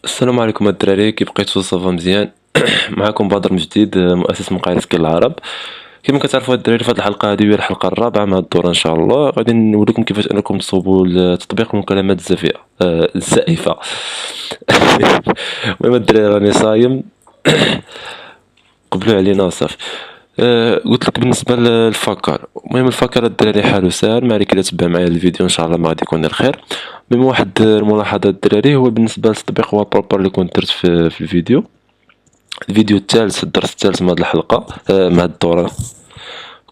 السلام عليكم الدراري، كي بقيتو صافا مزيان. معكم بدر من جديد، مؤسس موقع سكيل العرب. كما كتعرفوا الدراري، في هذه الحلقه هذه هي الحلقه الرابعه من هذه الدوره ان شاء الله. غادي نوريكم كيفاش انكم تصوبوا تطبيق المكالمات الزفيره الزائفه. المهم الدراري راني صايم. قبلوا علينا وصافي. قلت لك بالنسبه للفكر، المهم الفكر الدراري حالو ساهل، ما عليك الا تبع معايا الفيديو ان شاء الله ما غادي يكون الخير. المهم واحد الملاحظه الدراري، هو بالنسبه للتطبيق هو بروبر اللي كنت درت في الفيديو الثالث، الدرس الثالث من هذه الحلقه، من هذه الدوره.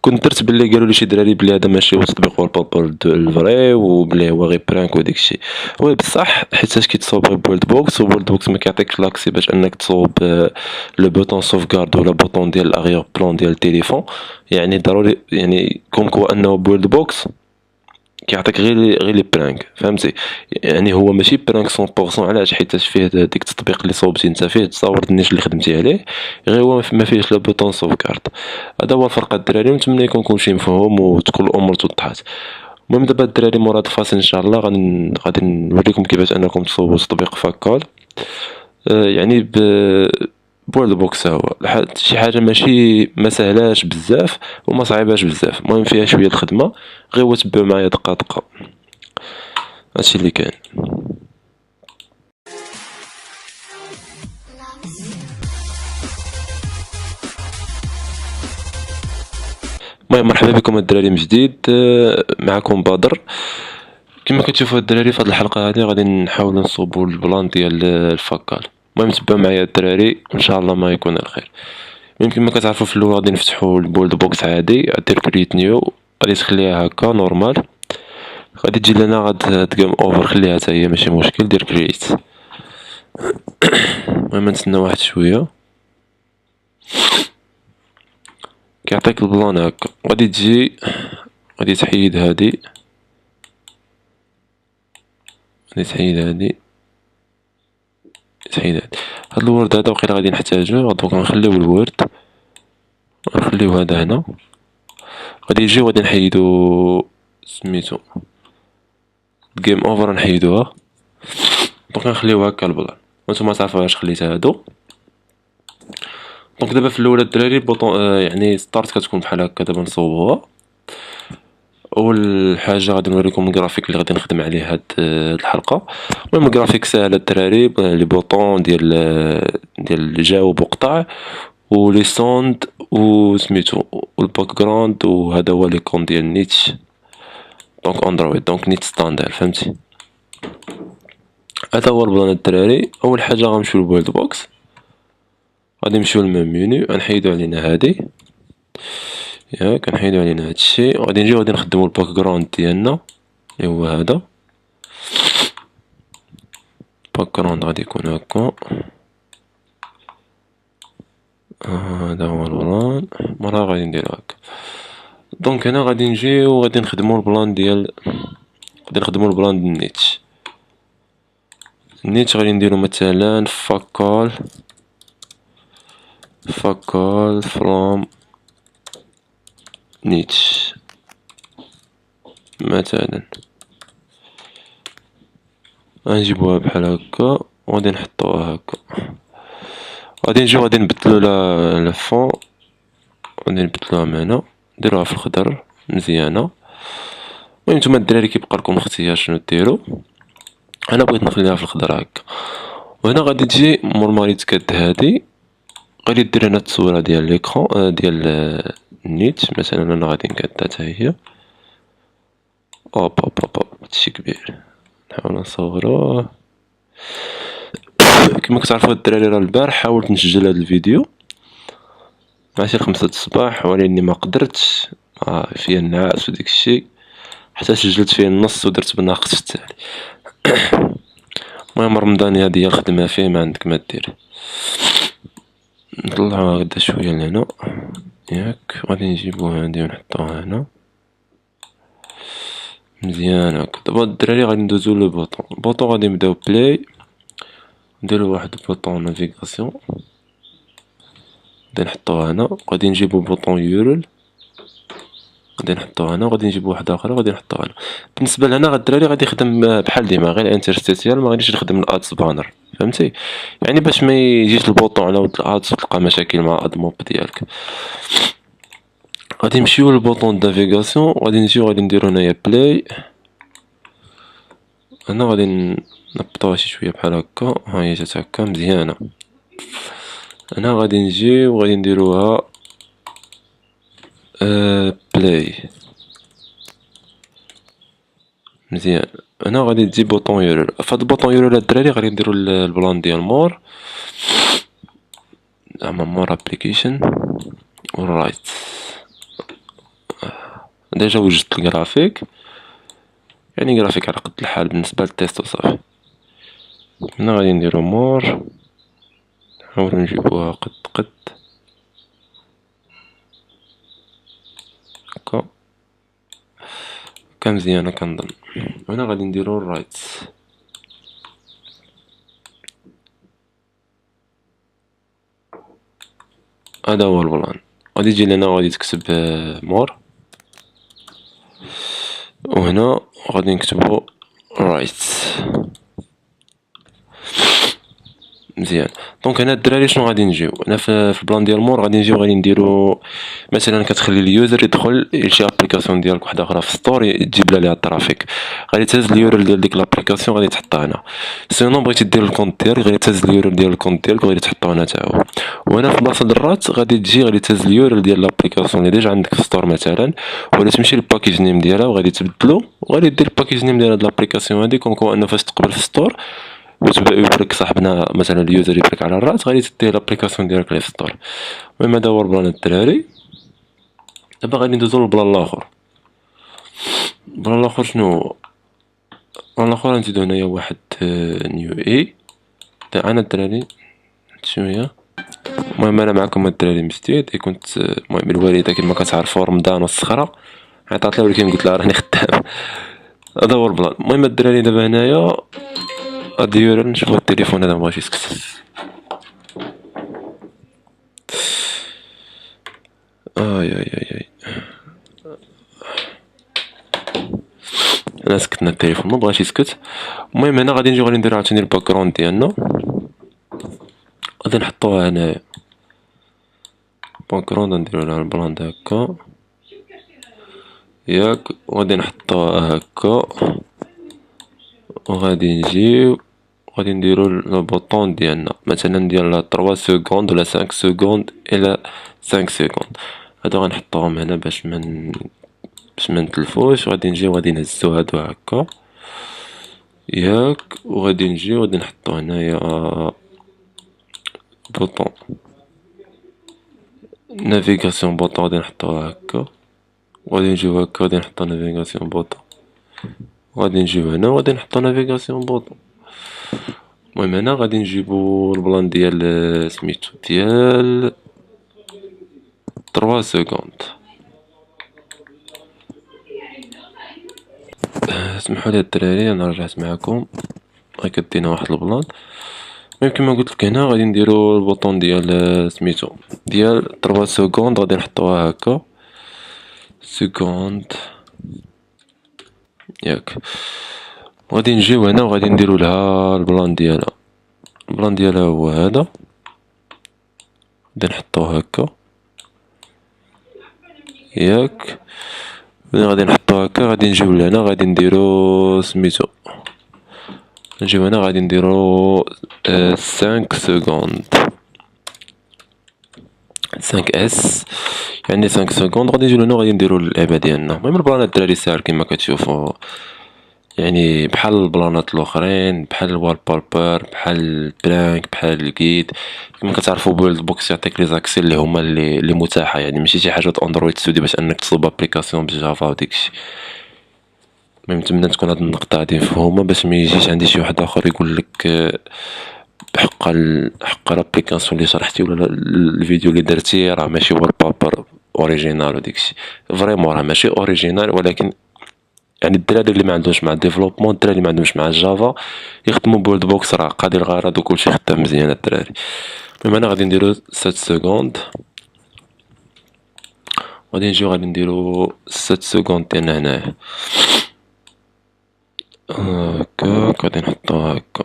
كنت درت باللي قالوا لي شي دراري بلي هذا ماشي هو تطبيق وول بابل الفري، وبلي هو غير برانك وديك الشيء. وي بصح حيتاش كيتصوب غير بولد بوكس، وبولد بوكس ما كيعطيكش لاكسي باش انك تصوب لو بوطون سوفغارد ولا بوطون ديال الاغيور بلون ديال التليفون. يعني ضروري، يعني كوم كو انه بولد بوكس كيعطيك غير لي برانك، فهمتي؟ يعني هو ماشي برانك 100%. علاش؟ حيتاش فيه ديك التطبيق اللي صوبتي انت فيه تصاور النيش اللي خدمتي عليه، غير هو ما فيهش لا بوطون سوفغارد. هذا هو الفرق الدراري، ونتمنى يكون كلشي مفهوم وتكون الامور توضحات. المهم دابا الدراري مورا هاد الفاصل ان شاء الله غادي نوريكم كيفاش انكم تصوبوا تطبيق فاكول. يعني بورد بوكس هو شي حاجه ماشي ما سهلاش بزاف وما صعيباش بزاف، المهم فيها شويه الخدمه. غير هو تبعوا معايا دقه دقه، هادشي اللي كاين. المهم مرحبا بكم الدراري من جديد، معكم بدر. كما كتشوفوا الدراري في هذه الحلقه هذه غادي نحاولوا نصوبوا البلان ديال الفكال. المهم تبعوا معايا الدراري وان شاء الله ما يكون الخير. المهم كما كتعرفوا في الاول غادي نفتحوا البولد بوكس عادي، دير كريت نيو، غادي تخليها هكا نورمال. غادي تجي لنا غاد تقام اوفر، خليها حتى هي ماشي مشكل، دير كرييت. المهم نتسنى واحد شويه، كيعطيك البلان هكا. غادي تجي غادي تحيد هادي، غادي تحيد هادي، تحيد هادي. هاد الورد هذا وقيلا غادي نحتاجو، دوك نخليو الورد، نخليو هذا هنا. غادي نجيو غادي نحيدو سميتو جيم اوفر، نحيدوها. دونك نخليو هكا البلان، وانتوما تعرفوا علاش خليت هادو. دونك دابا في الاول الدراري بوطون يعني ستارت كتكون بحال هكا. دابا نصوبوها. اول حاجه غادي نوريكم الجرافيك اللي غادي نخدم عليه هاد الحلقه. المهم الجرافيك ساهل الدراري، لي بوطون ديال جاوب وقطع، ولي سوند وسميتو والباك جراوند، وهذا هو ليكون ديال نيتش. دونك اندرويد، دونك نيت ستاندر، فهمتي؟ هذا هو البلان الدراري. اول حاجه غنمشيو للبولد بوكس، غادي نمشيو للميم مينيو، غنحيدو علينا هادي، ياك نحيدو علينا هادشي. غادي نجيو غادي نخدمو الباك جراوند ديالنا اللي هو هذا. الباك جراوند غادي يكون هكا. هذا هو البلان، مرة غادي نديرو هكا. دونك هنا غادي نجيو غادي نخدمو البلان ديال النيتش. النيتش غادي نديرو مثلا فاكال فروم نيتش مثلا. غنجيبوها بحال هكا وغادي نحطوها هكا. غادي نجيو غادي نبدلو لفون، غادي نبدلوها من هنا، نديروها في الخضر مزيانه. المهم نتوما الدراري كيبقى لكم الاختيار شنو ديروا. انا بغيت نخليها في الخضر هكا. وهنا غادي تجي مورمالي تكاد هادي، غادي دير هنا التصويره ديال ليكرون ديال النيت. مثلا انا غادي نكاد حتى هي. اوب اوب اوب هادشي كبير، نحاول نصوروه. كما كتعرفوا الدراري راه البارح حاولت نسجل هذا الفيديو مع شي 5 الصباح، ولكني ما قدرتش، فيا النعاس وديك الشيء، حتى سجلت فيه النص ودرت بناقص في التالي. المهم رمضان هذه هي الخدمه فيه، ما عندك ما دير. نطلعوها غدا شويه لهنا، ياك غادي نجيبو هادي ونحطوها هنا مزيان هاكا. دابا الدراري غادي ندوزو لو بوطون غادي نبداو بلاي، نديرو واحد بوطون نافيغاسيون، غادي نحطوها هنا. غادي نجيبو بوطون يورل، غادي نحطو هنا وغادي نجيب واحد اخر وغادي نحطو هنا. بالنسبه لهنا الدراري غادي يخدم بحال ديما غير الانترستيسيال، ما غاديش نخدم الادز بانر فهمتي، يعني باش ما يجيش البوطون على ود الادز وتلقى مشاكل مع ادموب ديالك. غادي نمشيو للبوطون نافيغاسيون وغادي نجيو غادي نديرو هنايا بلاي. هنا غادي نبطوها شي شويه بحال هكا، ها هي جات هكا مزيانه. هنا غادي نجيو وغادي نديروها بلاي مزيان. هنا غادي تجي بوطون يورل، فهاد البوطون يورل الدراري غادي نديرو البلان ديال مور، زعما مور ابليكيشن ورايت. ديجا وجدت الجرافيك، يعني جرافيك على قد الحال بالنسبه للتيست وصافي. هنا غادي نديرو مور، نحاولو نجيبوها قد هكا مزيانه كنظن. هنا غادي نديرو الرايت، هذا هو البلان. غادي تجي لهنا وغادي تكتب مور، وهنا غادي نكتبو رايت مزيان. دونك هنا الدراري شنو غادي نجيو هنا في البلان ديال مور، غادي نجيو غادي نديرو مثلا كتخلي اليوزر يدخل لشي ابليكاسيون ديالك واحده اخرى في ستور تجيب لها الترافيك، غادي تهز اليورل ديال ديك لابليكاسيون غادي تحطها هنا. سينو بغيتي دير الكونت ديالك غادي تهز اليورل ديال الكونت ديالك وغادي تحطو هنا تا هو. وهنا في بلاصه الرات غادي تجي غادي تهز اليورل ديال لابليكاسيون اللي ديجا عندك في ستور مثلا، وغادي تمشي للباكيج نيم ديالها وغادي تبدلو وغادي دير الباكيج نيم ديال هاد لابليكاسيون هادي، كون انه فاش تقبل في ستور ويبرك صاحبنا مثلا اليوزر يبرك على الراس غادي تدي لابليكاسيون ديالك لي ستور. المهم هذا هو البلان الدراري. دابا غادي ندوزو للبلان الاخر. البلان الاخر شنو هو؟ البلان الاخر نزيدو هنايا واحد نيو اي تاعنا الدراري شويه. المهم انا معكم الدراري مستيد كنت المهم الوالده كما كتعرفوا رمضان والصخره عطات لها، ولكن قلت لها راني خدام. هذا هو البلان. المهم الدراري دابا هنايا غادي نشوفو التليفون هذا مبغاش يسكت. اي انا سكتنا التليفون ما بغاش يسكت. المهم هنا غادي نجيو غادي نديرو عاوتاني الباك جراوند ديالنا، غادي نحطوها هنايا باك جراوند نديرو لها البلان هكا ياك، وغادي نحطوها هكا وغادي نجيو غادي نديرو البوطون ديالنا مثلا ديال 3 سكوند ولا 5 سكوند الى 5 سكوند. هادو غنحطوهم هنا باش ما نتلفوش. وغادي نجيو غادي نهزو هادو هكا ياك، وغادي نجيو غادي نحطو هنايا بوطون نافيغاسيون بوطون غادي نحطوها هكا، وغادي نجيو هكا غادي نحطو نافيغاسيون بوطون، وغادي نجيو هنا وغادي نحطو نافيغاسيون بوطون. المهم هنا غادي نجيبو البلان ديال سميتو ديال 3 سكوند. اسمحوا لي الدراري انا رجعت معكم، هاك دينا واحد البلان. المهم كما قلت لك هنا غادي نديرو البوطون ديال سميتو ديال 3 سكوند غادي نحطوها هكا سكوند ياك، وغادي نجيو هنا وغادي نديرو لها البلان ديالها. البلان ديالها هو هذا، غادي نحطوه هكا ياك، غادي نحطو هكا. غادي نجيو لهنا غادي نديرو سميتو نجيو هنا غادي نديرو 5 سكوند 5 اس يعني 5 سكوند. غادي نجيو لهنا غادي نديرو اللعبه ديالنا. المهم البلانات الدراري ساهل كما كتشوفوا، يعني بحال البلانات الاخرين بحال الوال بولبر بحال البلانك بحال الجيد. كما كتعرفوا بويلد بوكس يعطيك لي زاكسي اللي هما اللي متاحه، يعني ماشي شي حاجه اندرويد ستوديو باش انك تصوب ابليكاسيون بجافا وداكشي. المهم نتمنى تكون هاد النقطه غادي مفهومه باش ما يجيش عندي شي واحد اخر يقول لك بحق حق الابليكاسيون اللي شرحتي ولا الفيديو اللي درتي راه ماشي وال بولبر اوريجينال وداكشي. فريمون راه ماشي اوريجينال، ولكن يعني الدراري اللي ما عندهمش مع الديفلوبمون الدراري اللي ما عندهمش مع الجافا يخدموا بولد بوكس راه قادر الغرض وكلشي خدام مزيان الدراري. المهم انا غادي نديرو 7 سكوند غادي نجيو غادي نديرو 7 سكوند ديالنا هنايا هكاك، غادي نحطو هكا.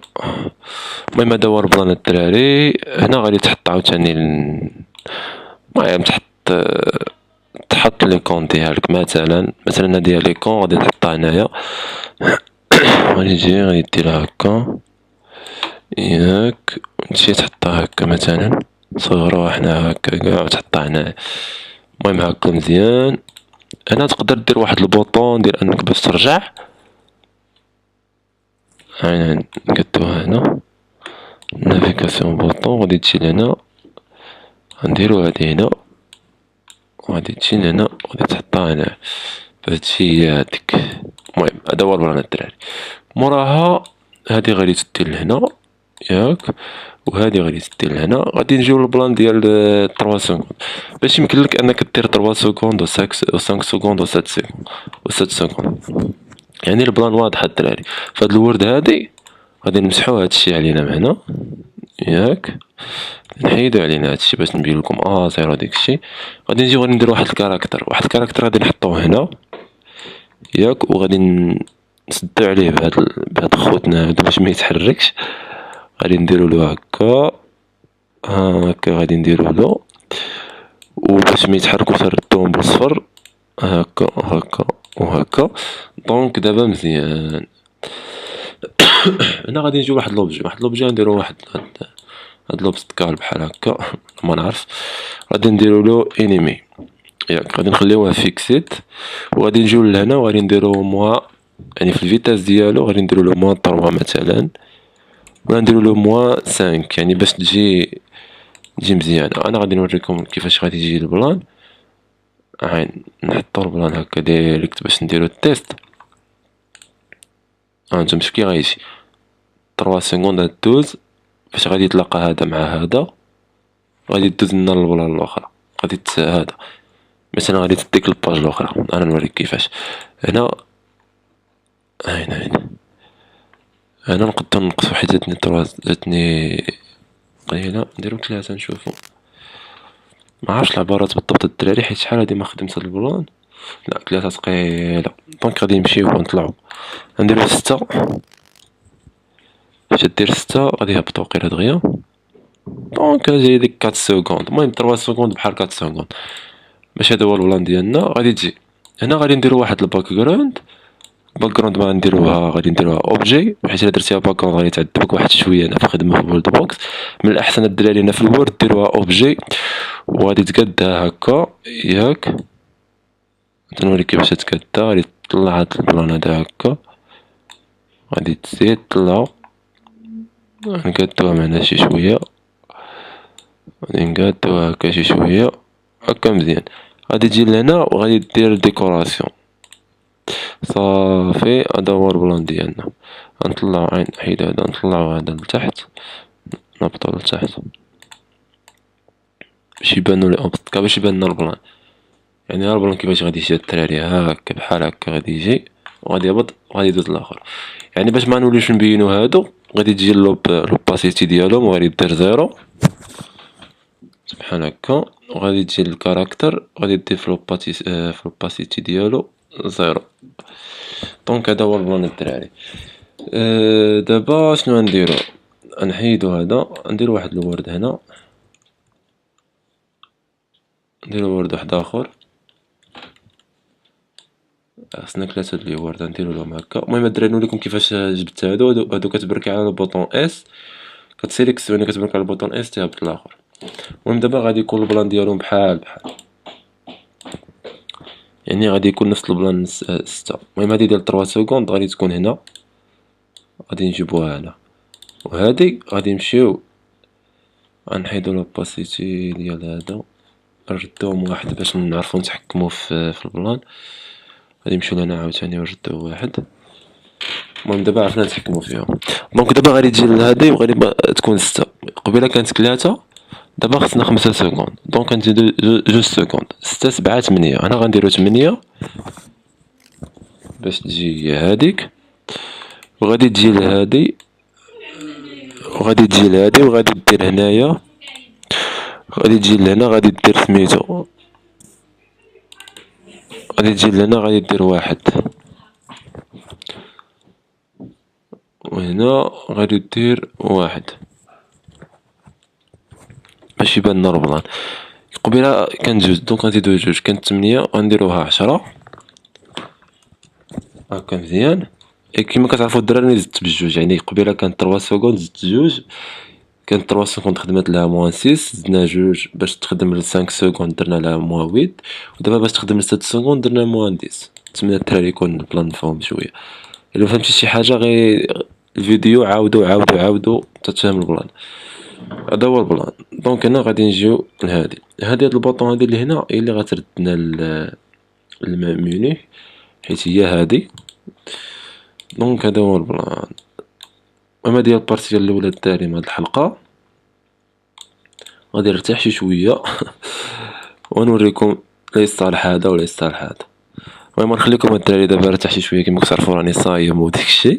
المهم هدا هو البلان الدراري. هنا غادي تحط عاوتاني المهم تحط ليكون ديالك، مثلا هادي هي ليكون غادي نحطها هنايا. غادي تجي غادي ديرها هكا ياك، تمشي تحطها هكا مثلا، صغروها حنا هكا كاع وتحطها هنايا. المهم هكا مزيان. هنا تقدر دير واحد البوطون ديال انك باش ترجع، هنا نقدوها هنا نافيغاسيون بوطون. غادي تجي لهنا غنديرو هادي هنا، وغادي تجي لهنا وغادي تحطها هنا. هادشي هي هاديك. المهم هذا هو البلان الدراري. موراها هادي غادي تدير لهنا ياك، وهادي غادي تدير لهنا. غادي نجيو للبلان ديال 3 سكوند، باش يمكن لك انك دير 3 سكوند و 5 سكوند و 7 سكوند و 7 سكوند. يعني البلان واضح الدراري. فهاد الورد هادي غادي نمسحو هادشي علينا من هنا ياك، نحيدو علينا هادشي باش نبين لكم زيرو داكشي. غادي نجيو غادي ندير واحد الكاركتر غادي نحطوه هنا ياك، وغادي نسدو عليه بهاد خوتنا هادو باش ما يتحركش. غادي نديرو له هكا هكا، غادي نديرو له، وباش ما يتحركوش نردوهم بالصفر هكا هكا وهكا. دونك دابا مزيان. هنا غادي نجيو واحد لوبجي نديرو واحد هاد لوبستكال بحال هكا ما نعرف. غادي نديرو له انيمي ياك، غادي نخليوه فيكسيت، وغادي نجيو لهنا وغادي نديرو موا، يعني في الفيتاس ديالو غادي نديرو له موا 3 مثلا، ولا نديرو له موا 5 يعني باش تجي مزيانه. انا غادي نوريكم كيفاش غادي يجي البلان. عين نحطو البلان هكا ديريكت باش نديرو التيست. انتم شوف كي غيجي 3 سكوند دوز باش غادي يتلاقى هذا مع هذا، غادي دوز لنا للبلان الاخرى. غادي هذا مثلا غادي تديك الباج الاخرى. انا نوريك كيفاش. هنا نقدر نقص واحد جاتني قليله، نديرو 3 نشوفو. ما عرفتش العبارات بالضبط الدراري حيت شحال هادي ما خدمت هاد البلان. لا 3 ثقيله. دونك غادي نمشيو ونطلعو نديرو 6. فاش دير 6 غادي يهبطو وقيلا دغيا. دونك جاي ديك 4 سكوند. المهم 3 سكوند بحال 4 سكوند. باش هذا هو البلان ديالنا. غادي تجي هنا غادي نديرو واحد الباك جراوند ما نديروها، غادي نديروها اوبجي، حيت الا درتيها باك جراوند غادي تعذبك واحد شويه هنا في الخدمه في وورد بوكس. من الاحسن الدراري هنا في الوورد ديروها اوبجي، وغادي تقادها هكا ياك. تنوريك كيفاش تقادها. غادي تطلع هاد البلان هذا هكا، غادي تزيد طلعو نقادوها من هنا شي شويه، غادي نقادوها هكا شي شويه هكا مزيان. غادي تجي لهنا وغادي دير ديكوراسيون صافي. هذا هو البلان ديالنا. غنطلعو عين حيد هذا، نطلعو هذا لتحت، نهبطو لتحت باش يبانو لي اوبستكا، باش يبان لنا البلان. يعني ها البلان كيفاش غادي يجي الدراري هاكا بحال هكا غادي يجي وغادي يهبط وغادي يدوز الاخر. يعني باش ما نوليوش نبينو هادو غادي تجي لوباسيتي ديالهم وغادي دير 0 بحال هكا، وغادي تجي للكاركتر غادي دير في لوباسيتي ديالو 0. دونك هذا هو البلان الدراري. دابا شنو غنديرو؟ نحيدو هذا، نديرو واحد الورد هنا، نديرو ورد واحد اخر. خصنا 3 د الورد نديرو لهم هكا. المهم الدراري نوريكم كيفاش جبت هادو كتبركي على البوطون اس، كتسيليكسيوني كتبرك على البوطون اس تهبط الاخر. المهم دابا غادي يكون البلان ديالهم بحال يعني غادي يكون نفس البلان 6. المهم هادي ديال 3 سكوند غادي تكون هنا، غادي نجيبوها هنا، وهادي غادي نمشيو غنحيدو لوباسيتي ديال هذا، نردوهم واحد باش نعرفو نتحكمو في البلان. غادي نمشيو لهنا عاوتاني ونردوه واحد. المهم دابا عرفنا نتحكمو فيهم. دونك دابا غادي تجي لهادي وغادي تكون 6. قبيله كانت 3، دابا خصنا 5 سكوند. دونك غنزيدو 2 سكوند. 6 7 8. انا غنديرو 8 باش تجي هاديك، وغادي تجي لهادي وغادي تجي لهادي وغادي دير هنايا، غادي تجي لهنا غادي دير سميتو غادي تجي لهنا غادي دير واحد، وهنا غادي دير واحد باش يبان لنا البلان. قبيله كانت جوج، دونك غنزيدو جوج، كانت 8 غنديروها 10 هاكا مزيان. كيما كتعرفو الدراري زدت بجوج، يعني قبيله كانت 3 سكوند زدت جوج، كانت 3 سكوند خدمت لها موان 6، زدنا جوج باش تخدم ل 5 سكوند درنا لها موان 8، ودابا باش تخدم ل 7 سكوند درنا موان 10. نتمنى الدراري يكون البلان مفهوم شويه. الا مفهمتي شي حاجه غير الفيديو عاودو تتفهم البلان. هذا هو البلان. دونك هنا غادي نجيو لهادي هاد البوطون هادي اللي هنا هي اللي غتردنا المنيو، حيت هي هادي. دونك هذا هو البلان. اما ديال البارتي الاولى الداري من هاد الحلقه غادي نرتاح شي شويه ونوريكم لا يصالح هذا ولا يصالح هذا. المهم نخليكم الدراري دابا ارتاح شي شويه، كيما كتعرفوا راني صايم وداك الشيء.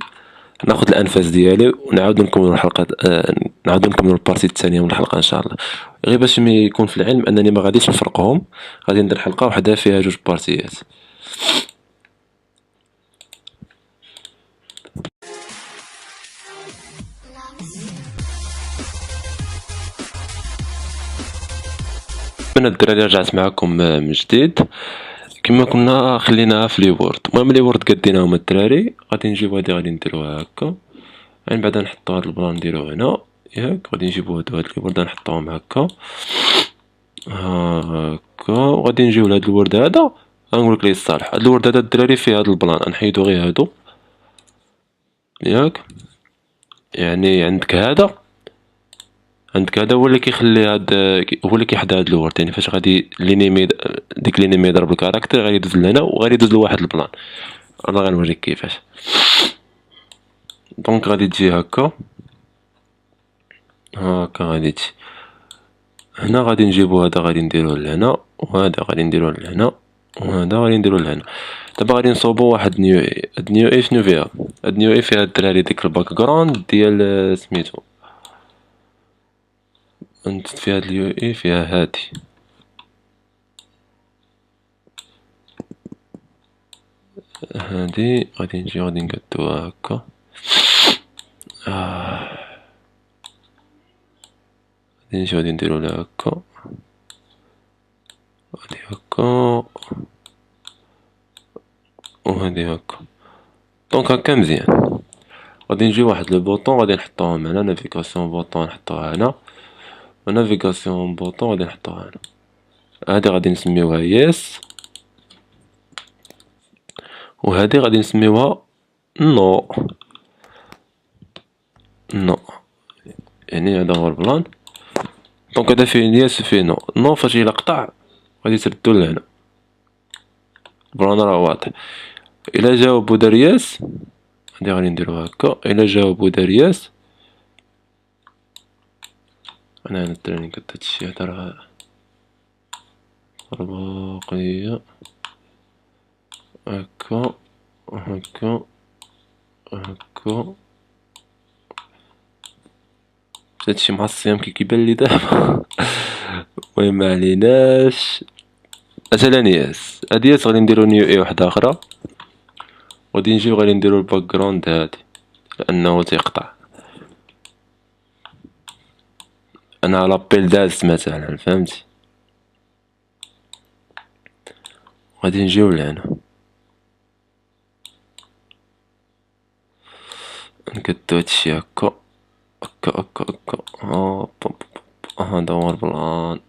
ناخذ الانفاس ديالي ونعاود نكملوا الحلقه، نعاود نكملوا البارتي الثانيه من الحلقه ان شاء الله. غير باش يكون في العلم انني ما غاديش نفرقهم، غادي ندير حلقه وحده فيها جوج بارتيات. انا الدراري رجعت معكم من جديد. كما كنا خليناها في لي وورد. المهم لي وورد قديناهم الدراري، غادي نجيبو هادي غادي نديروها هكا، من بعد نحطو هاد البلان نديرو هنا ياك. غادي نجيبو هاد لي وورد نحطوهم هكا هكا، وغادي نجيو لهاد الورد هذا. غنقولك ليه الصالح، هاد الورد هذا الدراري فيه هاد البلان نحيدو غير هادو ياك. يعني عندك هذا هو اللي كيخلي هاد، هو اللي كيحدى هاد الورد. يعني فاش غادي لينيمي ديك لينيمي يضرب الكاركتر غادي يدوز لهنا وغادي يدوز لواحد البلان. انا غنوريك كيفاش. دونك غادي تجي هكا غادي تجي هنا، غادي نجيبو هذا غادي نديروه لهنا، وهذا غادي نديروه لهنا، وهذا غادي نديروه لهنا. دابا غادي نصوبو واحد نيو اي. هاد نيو اي شنو فيها؟ هاد نيو اي فيها الدراري ديك الباك جراوند ديال سميتو. انت في هاد اليو اي فيها هادي غادي نجي غادي نقادوها هكا. غادي نجي غادي نديرو لها هكا، غادي هكا وهادي هكا. دونك هكا مزيان. غادي نجي واحد لو بوطون غادي نحطوهم هنا، نافيغاسيون بوطون نحطوها هنا، ونافيغاسيون بوطون غادي نحطوها هنا. هادي غادي نسميوها يس، وهادي غادي نسميوها نو. يعني هذا هو البلان. دونك هذا فيه يس وفيه نو فاش إلا قطع غادي تردو لهنا. البلان راه واضح. إلا جاوب ودار يس هادي غادي نديرو هكا، إلا جاوب ودار يس أنا الدراري قد هادشي هدا راه باقية هكا هكا هكا. هادشي مع الصيام كيبان لي دابا. المهم معليناش. مثلا ياس هادي ياس غادي نديرو نيو اي وحدة اخرى، غادي نجيو غادي نديرو الباك جراوند هادي لانه تيقطع. انا لابيل داز مثلا فهمتي. غادي نجيو لهنا نكدو هادشي هكا هكا هذا هو البلان.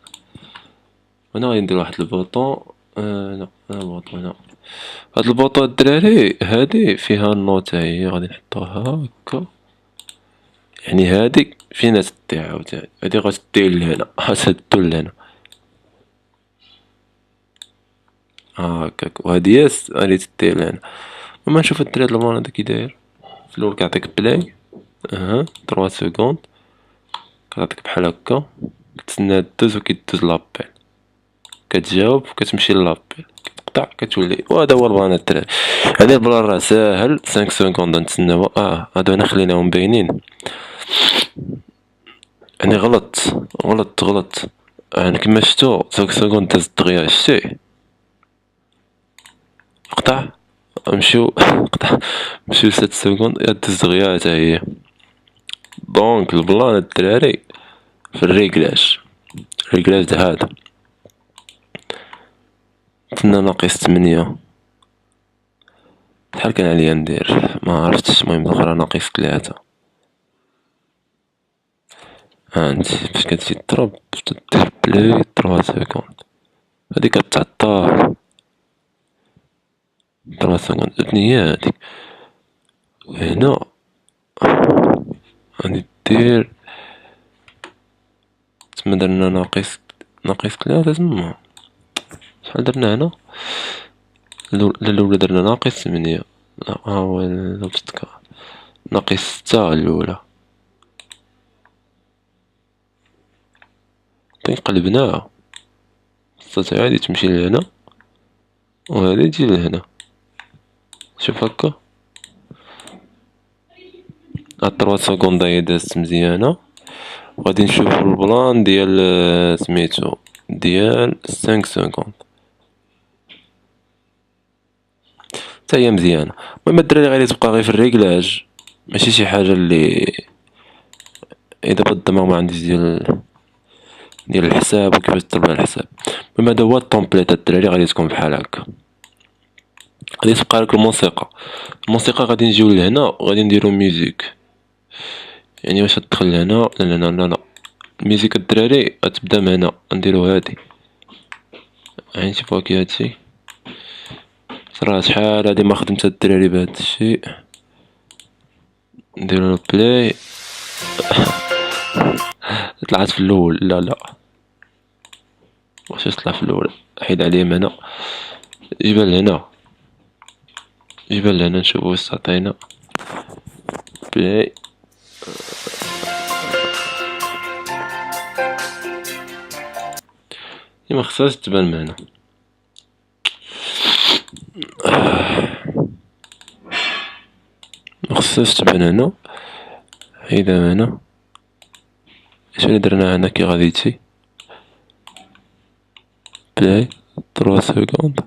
هنا غادي ندير واحد البوطون لا هذا البوطون هنا. هاد البوطون الدراري هادي فيها النوت هي غادي نحطوها هكا. يعني هادي فينا تدي عاوتاني، هادي غتدي لهنا غتهدو لهنا هكاك، وهادي ياس غادي تدي لهنا. اما نشوف الدراري هاد البلان هدا كي داير. في الاول كيعطيك بلاي 3 سكوند، كتعطيك بحال هكا، كتسنى دوز وكيدوز لابيل، كتجاوب كتمشي لابيل، كتقطع كتولي. وهذا هو البلان الدراري. هذا البلان راه ساهل 5 سكوند نتسناو. هادو هنا خليناهم باينين. يعني غلط يعني كما شفتو 5 سكوند دازت دغيا شتي. قطع. نمشيو قطع. نمشيو ل7 سكوند دوز دغيا حتى هي. دونك البلان الدراري في الريكلاج هذا كنا ناقص 8 شحال كان عليا ندير ما عرفتش. المهم الاخرى ناقص 3. هانتي فاش كتجي تضرب دير بلاي 3 سكوند هاديك كتعطل 3 سكوند شني هي هاديك. هنا غادي دير تما درنا ناقص 3 تما. شحال درنا هنا الأولى درنا ناقص 8. لا ها هو الابتكار ناقص 6 الأولى. قلبناها خاصها هادي تمشي لهنا وهادي تجي لهنا. شوف هكا هاد 3 سكوند هي دازت مزيانة. وغادي نشوفو البلان ديال سميتو ديال 5 سكوند حتى هي مزيانة. المهم الدراري غادي تبقى غير في الريكلاج ماشي شي حاجة اللي اذا بالدماغ ما عنديش ديال الحساب وكيفاش تطلب الحساب. المهم هذا هو الطومبليت الدراري غادي تكون بحال هكا. غادي تبقى لك الموسيقى غادي نجيو لهنا وغادي نديرو ميوزيك. يعني واش تدخل هنا لا لا لا لا الميوزيك الدراري غتبدا من هنا نديرو هادي. يعني شوفوا كي هادشي صراحة شحال هادي ما خدمت الدراري بهاد الشيء. نديرو بلاي طلعت في الاول. لا واش طلع في الاول حيد عليه من هنا جيبها لهنا نشوفو واش تعطينا بلاي. ما خصهاش تبان من هنا. ما خصهاش تبان هنا. حيدها من هنا. شنو درنا هنا كي غادي تجي بلاي 3 سكوند.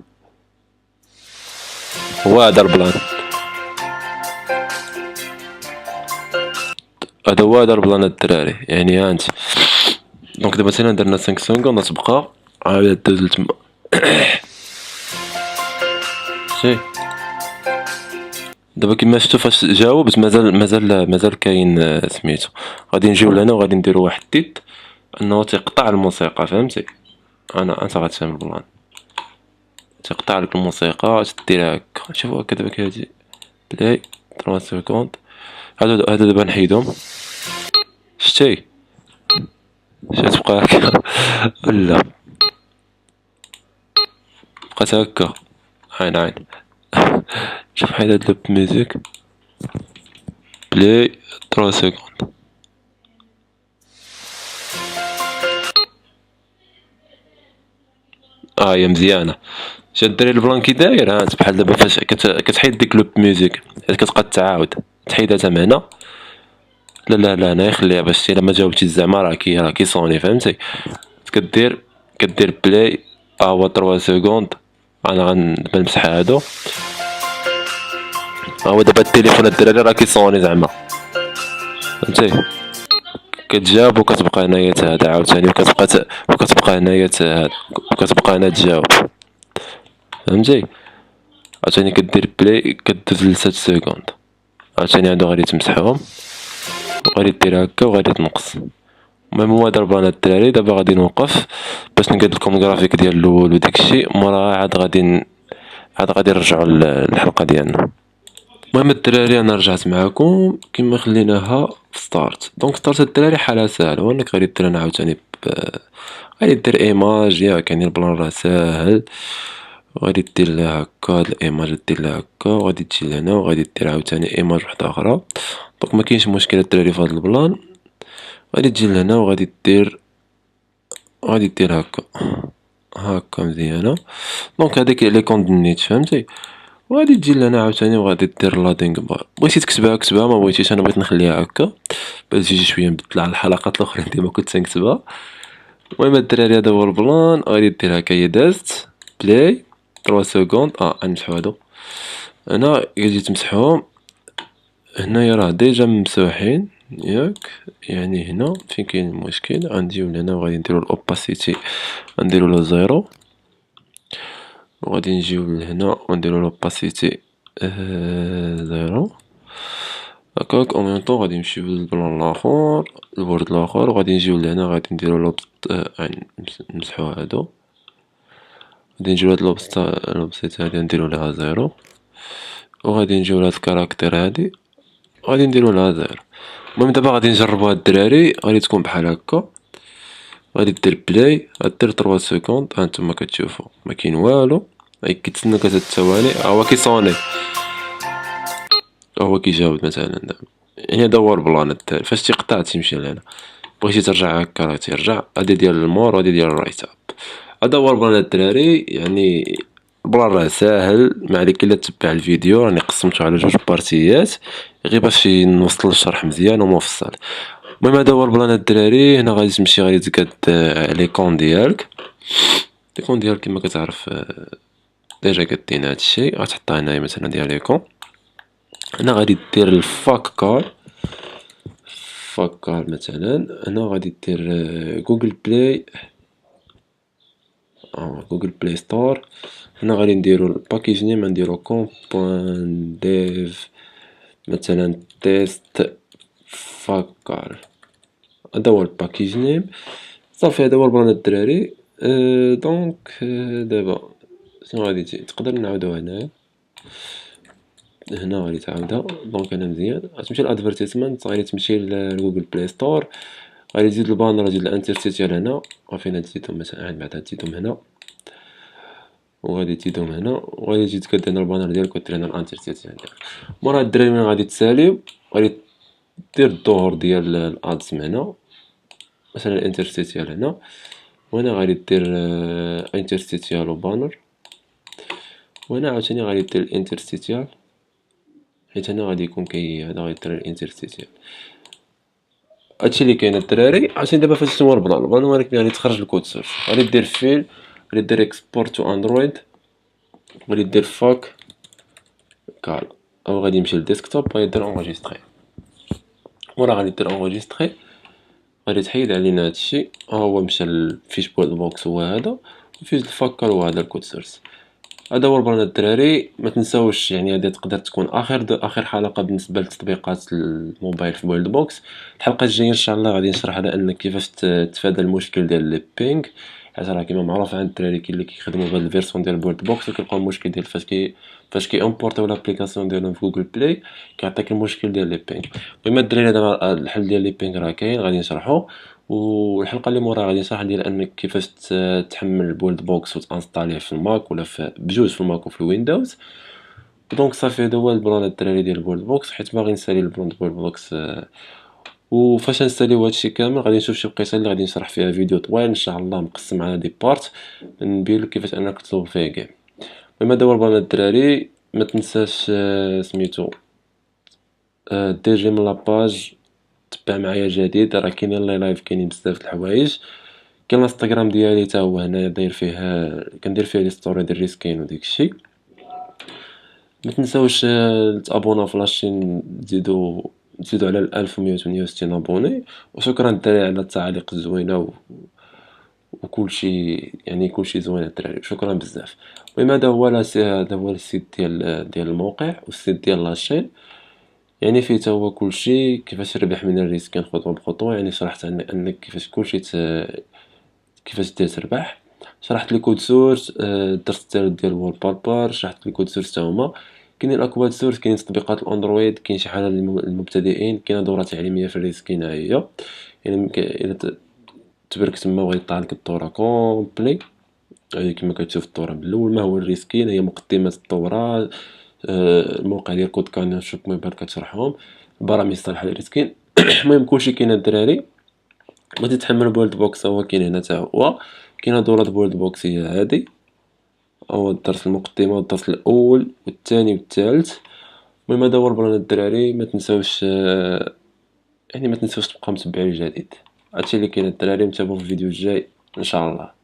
هو هذا البلان الدراري. يعني ها انت دونك دابا مثلا درنا 5 سكوند غتبقى عاود دوز لتما. شي دابا كيما شفتو فاش جاوبت مازال كاين سميتو. غادي نجيو لهنا وغادي نديرو واحد التيت انه تيقطع الموسيقى فهمتي. انت غتفهم البلان تقطع لك الموسيقى تديرها هكا. شوفوا هكا دابا كيجي بلاي 3 سكوند. هادو دابا نحيدهم. شتي تبقى هكا ولا بقات هكا. عين شوف حيد هاد لوب ميوزيك بلاي 3 سكوند. هي مزيانة. شاد الدراري البلان كي داير. هانت بحال دابا فاش كتحيد ديك لوب ميوزيك كتبقى تعاود تحيدها تا من هنا. لا هنايا خليها باش الا ما جاوبتيش زعما راه كيصوني فهمتي. كدير بلاي هو 3 سكوند. انا غنمسح هادو. هو دابا التليفون الدراري راه كيصوني زعما فهمتي. كتجاوب وكتبقى هنايا تهاد عاوتاني وكتبقى هنايا تهاد وكتبقى هنا تجاوب فهمتي. عاوتاني كدير بلاي كدوز ل 6 سكوند. عاوتاني هادو غادي تمسحهم وغادي دير هكا وغادي تنقص. المهم هو هذا البلان الدراري. دابا غادي نوقف باش نقاد لكم الجرافيك ديال الاول وداك الشيء موراها عاد غادي نرجعوا للحلقه ديالنا. المهم الدراري انا رجعت معكم كما خليناها في ستارت. دونك ستارت الدراري حالها ساهله وانك غادي دير انا عاوتاني غادي دير ايماج ياك. يعني البلان راه ساهل. غادي دير لها هكا هاد الايماج دير لها هكا وغادي تجي لهنا وغادي دير عاوتاني ايماج وحده اخرى. دونك ما كاينش مشكل الدراري في هاد البلان. غادي تجي لهنا وغادي دير هكا مزيانه. دونك هذيك لي كوندينيت فهمتي. وغادي تجي لهنا عاوتاني وغادي دير لادينغ بار. بغيتي تكتبها ما بغيتيش. انا بغيت نخليها هكا باش تجي شويه نبدل على الحلقات الاخرين ديما كنت نكتبها. المهم الدراري هذا هو البلان. غادي دير هكا هي دازت بلاي 3 سكوند. غنمسحو هادو. هنا يجي تمسحوهم. هنايا راه ديجا ممسوحين ياك، يعني هنا فين كاين المشكل. غنجيو لهنا وغادي نديرو الاوباسيتي غنديرو له زيرو، وغادي نجيو لهنا ونديرو لوباسيتي زيرو هكاك. او ميم طون غادي نمشيو للبلان لاخر، البورد لاخر، وغادي نجيو لهنا غادي نديرو نمسحو هادو. غادي نجيو لهاد لوبسيت هادي نديرو لها زيرو، وغادي نجيو لهاد الكاركتير هادي غادي نديرو لها زيرو. المهم دابا غادي نجربو هاد الدراري، غادي تكون بحال هكا. غادي دير بلاي، غدير 3 سكوند. هانتوما كتشوفو مكاين والو، كيتسنى 3 ثواني. هو كيصوني، هو كيجاوب مثلا دابا. يعني هدا هو البلان الدراري. فاش تيقطع تيمشي لهنا، بغيتي ترجع هكا راه تيرجع. هادي ديال المور وهادي ديال الرايت اب. هذا هو البلان الدراري. يعني البلان راه ساهل، ما عليك الا تتبع الفيديو. راني قسمته على 2 بارتيات غير باش نوصل الشرح مزيان ومفصل. المهم هذا هو البلان الدراري. هنا غادي تمشي غادي تقاد ليكون ديالك. ليكون ديالك كما كتعرف ديجا قادين هادشي. غتحطها هنايا مثلا ديال ليكون. هنا غادي دير الفاكار مثلا. هنا غادي دير جوجل بلاي، جوجل بلاي ستور. هنا غادي نديرو الباكيج نيم، غنديرو com.dev مثلا تيست فاكار. هذا هو الباكيج نيم صافي. هذا هو البلان الدراري. دونك دابا شنو غادي تقدر نعاودو هنايا. هنا غادي تعاودها. دونك انا مزيان غتمشي للادفيرتيسمنت، غادي تمشي لجوجل بلاي ستور، غادي تزيد البانر، تزيد الانترتيتيال هنا. فين تزيدهم مثلا بعدا تزيدهم هنا، وغادي تزيدهم هنا، وغادي تزيد كدير هنا البانر ديالك ودير هنا الانترتيتيال ديالك. مورا هاد الدراري من غادي تساليو، غادي دير الظهور ديال الادز من هنا، مثلا الانترتيتيال هنا، وهنا غادي دير انترتيتيال وبانر، وهنا عاوتاني غادي دير الانترتيتيال، حيت هنا غادي يكون هذا غادي دير الانترتيتيال. هادشي اللي كاين الدراري. عرفتي دابا فاش هو البلان هو يعني تخرج الكود سورس. غادي دير فيل، غادي دير اكسبورت تو اندرويد، غادي دير فاك كال، او غادي يمشي للديسكتوب، غادي دير انغيستري. ورا غادي دير انغيستري، غادي تحيد علينا هادشي. هو مشى للفيش بويلد بوكس هو هذا، وفيش الفاكر هو هذا الكود سورس. هذا هو البلان الدراري. ما تنساوش يعني هذه تقدر تكون اخر حلقه بالنسبه لتطبيقات الموبايل في بويلد بوكس. الحلقه الجايه ان شاء الله غادي نشرح على انك كيفاش تتفادى المشكل ديال لي بينغ، حيت راه كيما معروف عند الدراري كاين اللي كيخدموا بهاد الفيرسون ديال بويلد بوكس وكيلقاو المشكل ديال فاش كي امبورطيو لابليكاسيون ديالهم في جوجل بلاي كيعطيك المشكل ديال لي بينغ. المهم الدراري دابا الحل ديال لي بينغ راه كاين غادي نشرحوه، والحلقه اللي موراها غادي نشرح ديال انك كيفاش تحمل بويلد بوكس وتانستاليه في الماك ولا بجوج في الماك وفي الويندوز. دونك صافي هذا هو البلان الدراري ديال بويلد بوكس، حيت باغي نسالي البلان ديال بويلد بوكس. وفاش نساليو هادشي كامل غادي نشوف شي وقيته اللي غادي نشرح فيها فيديو طويل ان شاء الله مقسم على دي بارت، نبين لك كيفاش انك تطلب فيه كاع. المهم هذا هو البلان الدراري. ما تنساش سميتو ديجي من لاباج، تبع معايا جديد، راه كاينين لي لايف، كاينين بزاف د الحوايج. كاين الانستغرام ديالي حتى هو هنايا داير فيه، كندير فيه لي ستوري ديال ريسكين وديك الشيء. ما تنساوش تابوناو في لاشين، تزيدوا على 1168 ابوني. وشكرا الدراري على التعاليق الزوينه وكل شيء، يعني كل شيء زوين الدراري، شكرا بزاف. المهم هذا هو السيت ديال الموقع والسيت ديال لاشين، يعني فيه حتى هو كل شيء كيفاش تربح من الريسكين خطوه بخطوه. يعني شرحت انك كيفاش كل شيء كيفاش تربح. شرحت لي كود سورس، درت ديال وول بابر، شرحت لي كود سورس حتى هما. كاينين الاكواد سورس، كاينين تطبيقات الاندرويد، كاين شي حاجه للمبتدئين، كاينه دوره تعليميه في الريسكين هي. يعني الا تبرك تما وغادي يطلع لك الدوره كومبلي. هي كما كتشوف الدوره من الاول ما هو الريسكين، هي مقدمه الدوره. الموقع ديال كود كان شوف كما بان كتشرحهم البرامج الصالحه للريسكين. المهم كلشي كاين الدراري. بغيتي تحمل بويلد بوكس هو كاين هنا حتى هو. كاينه دوره بويلد بوكس هي هادي، هو الدرس المقدمه والدرس الاول والثاني والثالث. المهم هذا هو البلان الدراري. ما تنساوش يعني ما تنساوش تبقاو متبعين الجديد. هادشي اللي كاين الدراري، نتابعوا في الفيديو الجاي ان شاء الله.